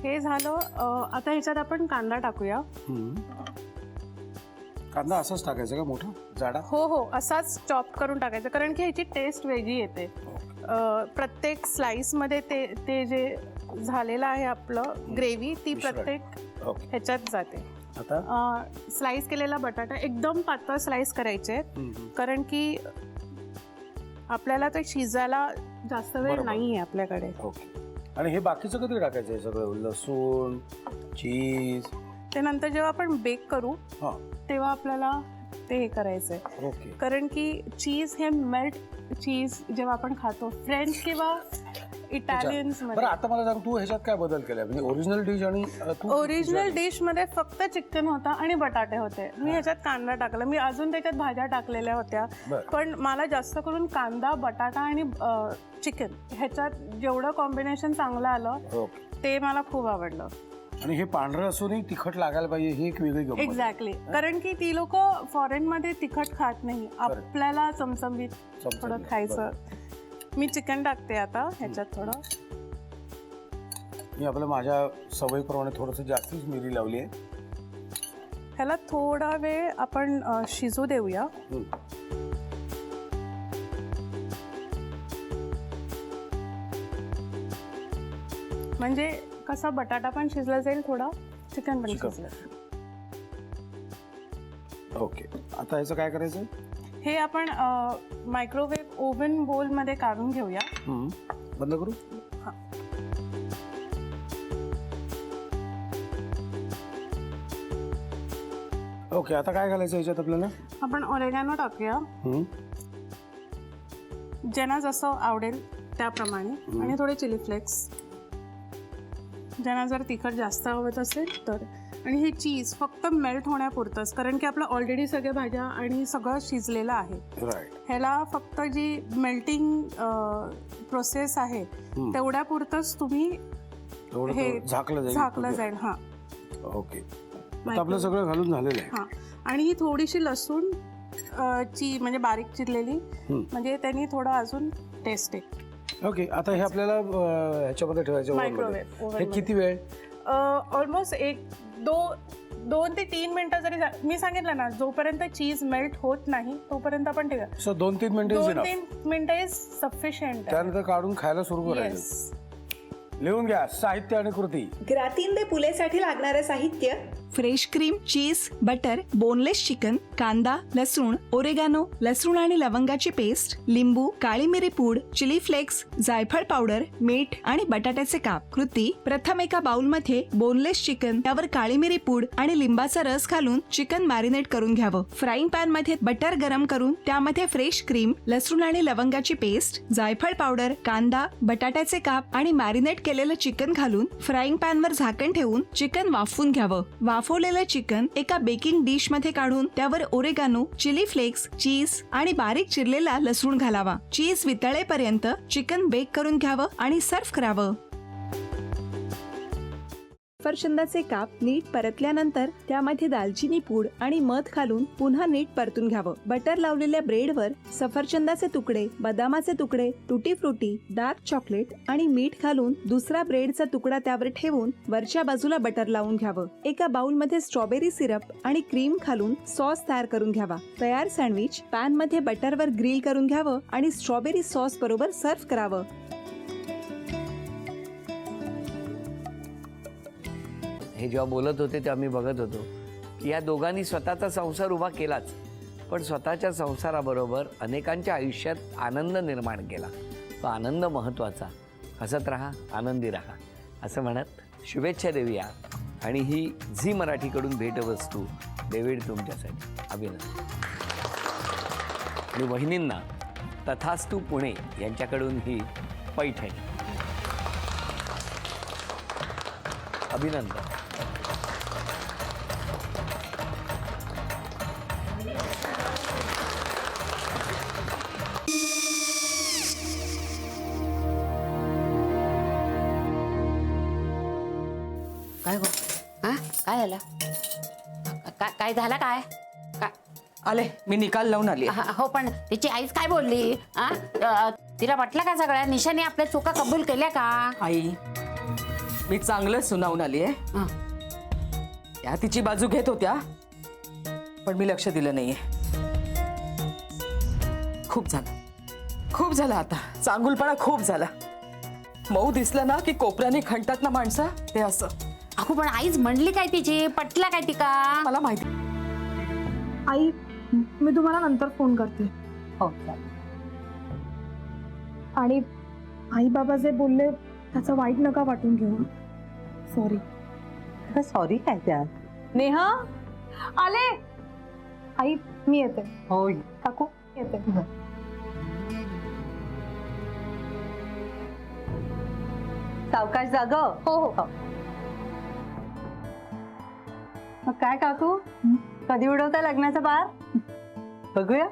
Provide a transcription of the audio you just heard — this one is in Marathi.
हे झालं. आता ह्याच्यात आपण कांदा टाकूया. कांदा असाच टाकायचा का मोठा जाडा? हो हो, असाच चॉप करून टाकायचं, कारण की ह्याची टेस्ट वेगळी येते. प्रत्येक स्लाइसमध्ये ते जे झालेलं आहे आपलं ग्रेव्ही, ती प्रत्येक ह्याच्यात जाते. आता स्लाइस केलेला बटाटा एकदम पातळ स्लाइस करायचे, कारण की आपल्याला ते शिजायला जास्त वेळ नाही आहे आपल्याकडे. ओके. आणि हे बाकीचं कधी टाकायचं आहे सगळं? लसूण, चीज, ते नंतर जेव्हा आपण बेक करू तेव्हा आपल्याला ते हे करायचंय. ओके. कारण की चीज हे मेल्ट चीज जेव्हा आपण खातो फ्रेंच किंवा इटालियन्स मध्ये. बरं, आता मला सांग, तू ह्याच्यात काय बदल केलाय? म्हणजे ओरिजिनल डिश आणि ओरिजिनल डिश मध्ये फक्त चिकन होता आणि बटाटे होते. मी ह्याच्यात कांदा टाकला. मी अजून त्याच्यात भाज्या टाकलेल्या होत्या, पण मला जास्त करून कांदा, बटाटा आणि चिकन ह्याच्यात जेवढं कॉम्बिनेशन चांगलं आलं ते मला खूप आवडलं. आणि हे पांढरं असूनही तिखट लागायला पाहिजे, ही एक वेगळी गंमत. एक्झॅक्टली, कारण की ती लोक फॉरेन मध्ये तिखट खात नाही, आपल्याला चमचमीत थोडं खायचं. मी चिकन टाकते आता ह्याच्यात थोडं. मी आपल्या माझ्या सवयीप्रमाणे थोडंसं जास्तीच मिरी लावली आहे. ह्याला थोडा वेळ आपण शिजू देऊया. म्हणजे कसा बटाटा पण शिजला जाईल, थोडा चिकन पण शिजलं. ओके. आता ह्याचं काय करायचं? हे आपण मायक्रोवेव्ह ओव्हन बोल मध्ये काढून घेऊया. बंद करू? ओके. आता काय घालायचं ह्याच्यात आपल्याला? आपण ऑरेगॅनो टाकूया, ज्यांना जसं आवडेल त्याप्रमाणे, आणि थोडे चिली फ्लेक्स ज्यांना जर तिखट जास्त आवडत असेल तर. आणि हे चीज फक्त मेल्ट होण्यापुरतंच, कारण की आपलं ऑलरेडी सगळ्या भाज्या आणि सगळं शिजलेलं आहे. ह्याला फक्त जी मेल्टिंग प्रोसेस आहे तेवढ्यापुरतंच तुम्ही हे झाकलं जाईल. हा, ओके. आपलं सगळं घालून झालेलं आहे. हा, आणि ही थोडीशी लसूण ची म्हणजे बारीक चिरलेली, म्हणजे त्यांनी थोडं अजून टेस्ट आहे. ओके. आता हे आपल्याला ह्याच्यामध्ये ठेवायचं मायक्रोवेव्ह. हे किती वेळ? ऑलमोस्ट 2 ते 3 मिनिटं जरी. मी सांगितलं ना, जोपर्यंत चीज मेल्ट होत नाही तोपर्यंत आपण ठेवा. सो 2-3 मिनिटं 2-3 मिनिटं इज सफिशियंट. त्यानंतर काढून खायला सुरू करायचं. लिहून घ्या साहित्य आणि कृती. ग्रातीन दे पुलेसाठी लागणारे साहित्य: फ्रेश क्रीम, चीज, बटर, बोनलेस चिकन, कांदा, लसूण, ओरेगानो, लसूण आणि लवंगाची पेस्ट, लिंबू, काळी मिरी पूड, चिली फ्लेक्स, जायफळ पावडर, मीठ आणि बटाट्याचे काप. कृती: प्रथम एका बाउलमध्ये बोनलेस चिकन, त्यावर काळी मिरी पूड आणि लिंबाचा रस घालून चिकन मॅरिनेट करून घ्यावं. फ्राईंग पॅन मध्ये बटर गरम करून त्यामध्ये फ्रेश क्रीम, लसूण आणि लवंगाची पेस्ट, जायफळ पावडर, कांदा, बटाट्याचे काप आणि मॅरिनेट केलेलं चिकन घालून फ्राईंग पॅन वर झाकण ठेवून चिकन वाफवून घ्यावं. वाफवलेलं चिकन एका बेकिंग डिश मध्ये काढून त्यावर ओरेगानो, चिली फ्लेक्स, चीज आणि बारीक चिरलेला लसूण घालावा. चीज वितळेपर्यंत चिकन बेक करून घ्यावं आणि सर्व्ह करावं. सफरचंदाचे काप नीट परतल्यानंतर त्यामध्ये दालचिनी पूड आणि मध घालून पुन्हा नीट परतून घ्यावं. बटर लावलेल्या ब्रेडवर सफरचंदाचे तुकडे, बदामाचे तुकडे, टुटी फ्रुटी, डार्क चॉकलेट आणि मीठ घालून दुसरा ब्रेडचा तुकडा त्यावर ठेवून वरच्या बाजूला बटर लावून घ्यावं. एका बाउलमध्ये स्ट्रॉबेरी सिरप आणि क्रीम घालून सॉस तयार करून घ्यावा. तयार सँडविच पॅन मध्ये बटरवर ग्रिल करून घ्यावं आणि स्ट्रॉबेरी सॉस बरोबर सर्व्ह करावं. हे जेव्हा बोलत होते तेव्हा मी बघत होतो की या दोघांनी स्वतःचा संसार उभा केलाच, पण स्वतःच्या संसाराबरोबर अनेकांच्या आयुष्यात आनंद निर्माण केला. तो आनंद महत्त्वाचा. हसत राहा, आनंदी राहा असं म्हणत शुभेच्छा देऊया. आणि ही झी मराठीकडून भेटवस्तू डेव्हिड तुमच्यासाठी. अभिनंदन. आणि वहिनींना तथास्तू पुणे यांच्याकडून ही पैठणी. अभिनंदन. काय गो? हा, काय झालं? काय झालं? काय आले, मी निकाल लावून आली. हो, पण तिची आईच काय बोलली? तिला म्हटलं का सगळ्या निशाने आपल्या चुका कबूल केल्या का? आई, मी चांगलं सुनावून आली आहे. हं. त्या तिची बाजू घेत होत्या पण मी लक्ष दिलं नाहीये. खूप झालं आता. चांगुलपणा खूप झाला. मऊ दिसलं ना की कोपऱ्याने खणतात ना माणसं, ते असं. अगो पण आईच म्हणली काय तिची, पटला काय तिका? मला माहिती. आई मी तुम्हाला नंतर फोन करते. हो आणि आई बाबा जे बोलले त्याचं वाईट नका वाटून घेऊ. सॉरी. सॉरी काय त्या? नेहा आले. आई मी येते. होय. काकू येते. सावकाश जाग. हो हो. मग काय काकू, कधी उडवता लग्नाचा बार? बघूया.